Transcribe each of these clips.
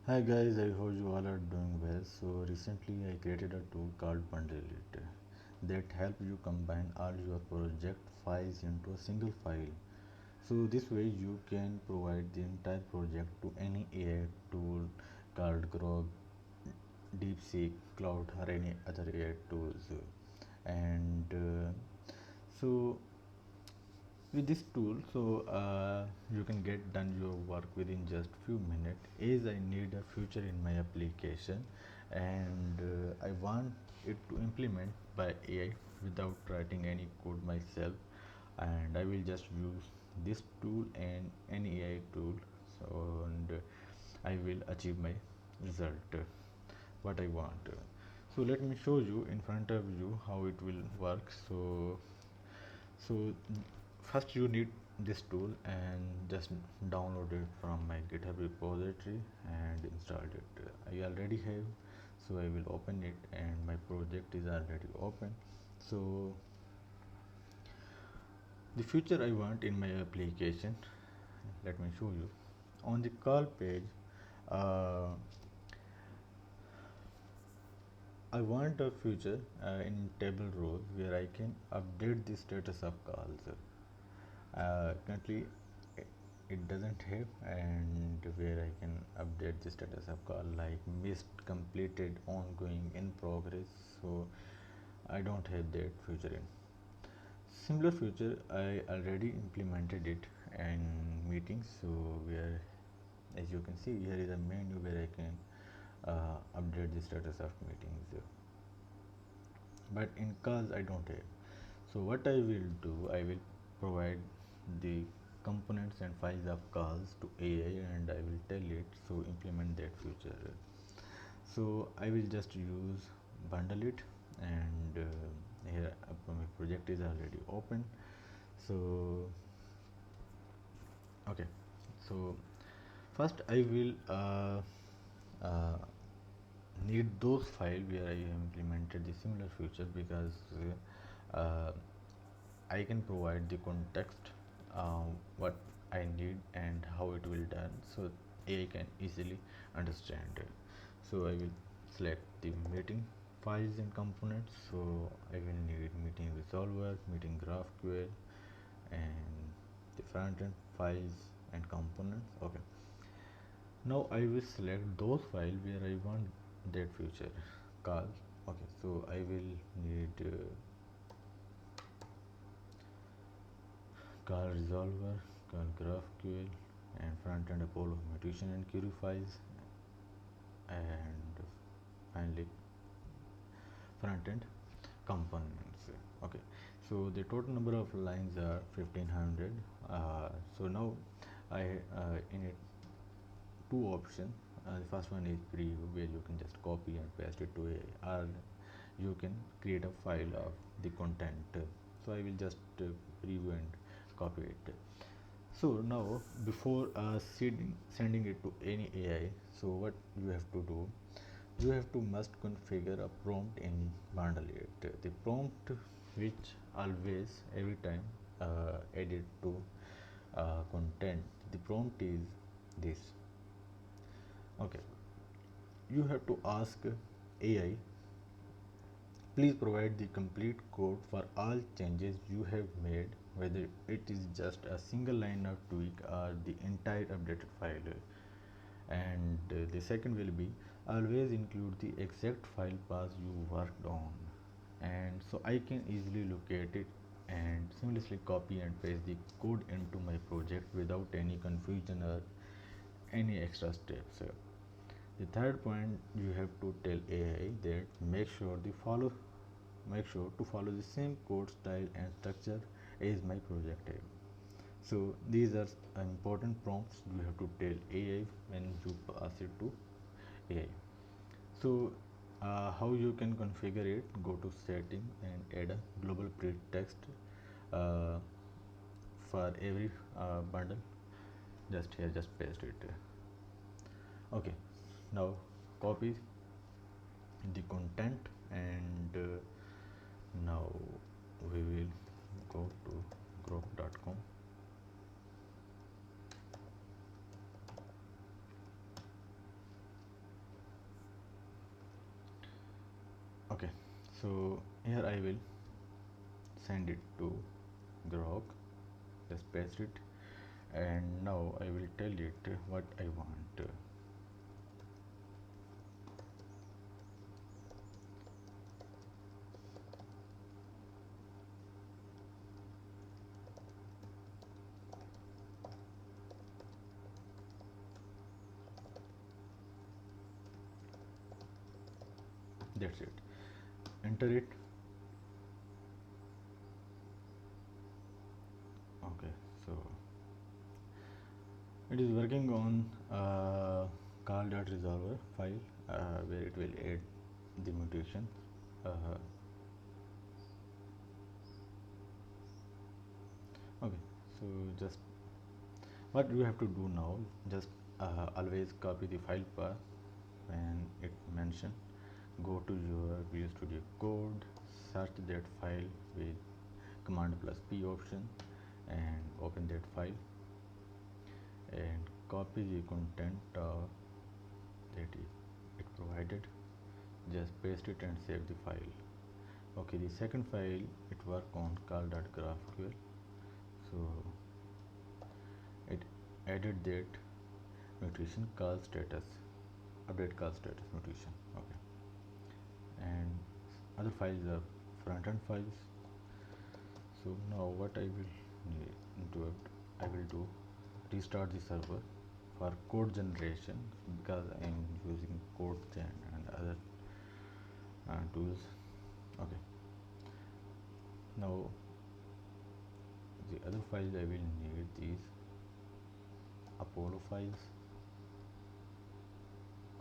Hi guys, I hope you all are doing well. So recently I created a tool called BundleIt that help you combine all your project files into a single file. So this way you can provide the entire project to any AI tool called Grok, DeepSeek, Cloud or any other AI tools. And so with this tool you can get done your work within just few minutes as I need a feature in my application and I want it to implement by AI without writing any code myself, and I will just use this tool and any AI tool, and I will achieve my result what I want. So let me show you in front of you how it will work. So first you need this tool and just download it from my GitHub repository and installed it. I already have, so I will open it and my project is already open. So the feature I want in my application, let me show you. On the call page, uh, I want a feature in table rows where I can update the status of calls. Currently it doesn't have, and where I can update the status of call like missed, completed, ongoing, in progress. So I don't have that feature in. Similar feature I already implemented it in meetings. So where, as you can see, here is a menu where I can update the status of meetings, but in calls I don't have. So what I will do, I will provide the components and files of calls to AI and I will tell it so implement that feature. So I will just use BundleIt, and here my project is already open. So okay, so first I will uh, need those files where I implemented the similar feature, because uh, I can provide the context, what I need and how it will done, so AI can easily understand it. So I will select the meeting files and components. So I will need meeting resolver, meeting GraphQL, and the front end files and components. Okay. Now I will select those files where I want that feature call. Okay. So I will need call resolver, call GraphQL, and front end Apollo mutation and query files, and finally front end components. Okay, so the total number of lines are 1500. So now I in it two options. The first one is preview, where you can just copy and paste it to a, or you can create a file of the content. So I will just preview and copy it. So now before sending it to any AI, so what you have to do, you have to must configure a prompt in BundleIt. The prompt which always every time added to content, the prompt is this. Okay, you have to ask AI, please provide the complete code for all changes you have made, whether it is just a single line of tweak or the entire updated file. And the second will be, always include the exact file path you worked on, and so I can easily locate it and seamlessly copy and paste the code into my project without any confusion or any extra steps. The third point, you have to tell AI that make sure to follow the same code style and structure as my project have. So these are important prompts you have to tell AI when you pass it to AI. So how you can configure it? Go to setting and add a global pretext uh, for every bundle. Just here, just paste it. Okay. Now copy the content, and now we will go to grok.com. Okay, so here I will send it to grok, just paste it, and now I will tell it what I want. That's it, enter it. Okay, so it is working on call.resolver file, where it will add the mutation. uh, okay, so just what you have to do now, just always copy the file path when it mentioned, go to your Visual Studio Code, search that file with command plus P option, and open that file and copy the content that it provided, just paste it and save the file. Okay, the second file it work on call.graphql, so it added that mutation call status, update call status mutation. Okay, and other files are front end files. So now what I will do, I will do restart the server for code generation, because I am using CodeGen and other tools. Okay, now the other files I will need these Apollo files,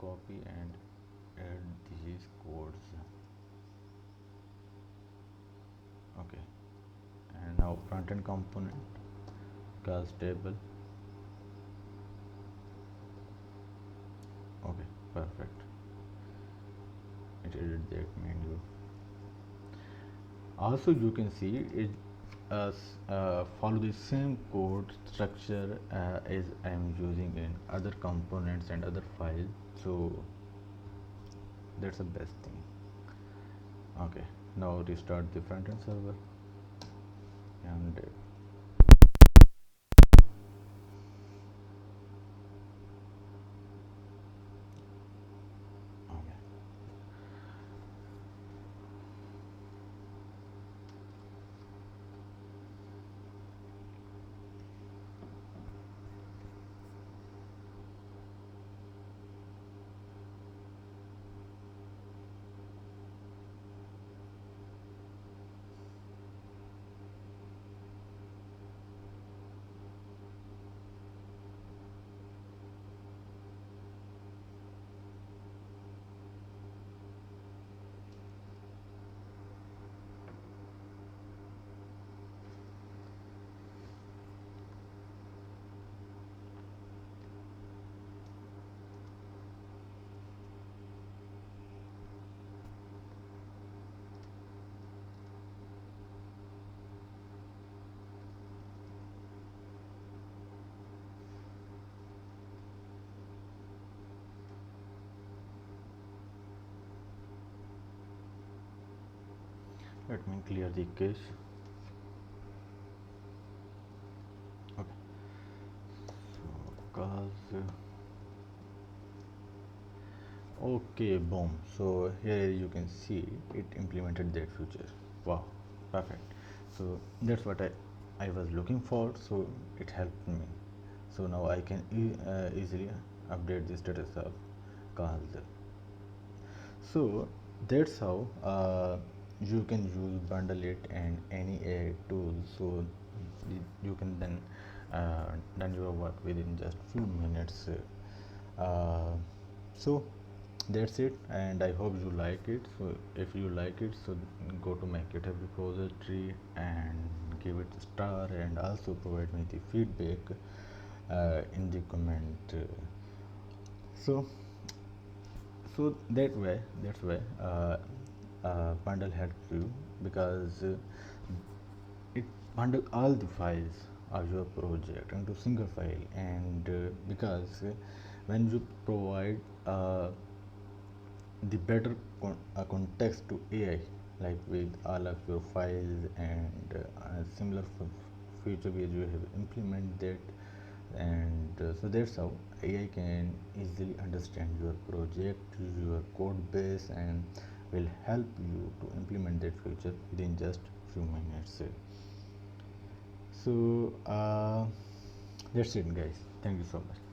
copy and add these codes. Okay, and now front end component class table. Okay, perfect, it added that menu. Also you can see it follow the same code structure as I am using in other components and other files, so that's the best thing. Okay, now restart the front end server, and okay, let me clear the cache. Okay, so cause okay, boom, so here you can see it implemented that feature. Wow, perfect. So that's what I was looking for, so it helped me. So now I can easily update the status of calls. So that's how you can use BundleIt and any AI tool, so you can then done your work within just few minutes. uh, so that's it, and I hope you like it. So if you like it, so go to my GitHub repository and give it a star, and also provide me the feedback in the comment. So so that's why bundle helps you, because it bundle all the files of your project into single file, and because when you provide the better context to AI, like with all of your files and similar future ways you have implemented. And so that's how AI can easily understand your project, your code base, and will help you to implement that feature within just few minutes. So that's it, guys. Thank you so much.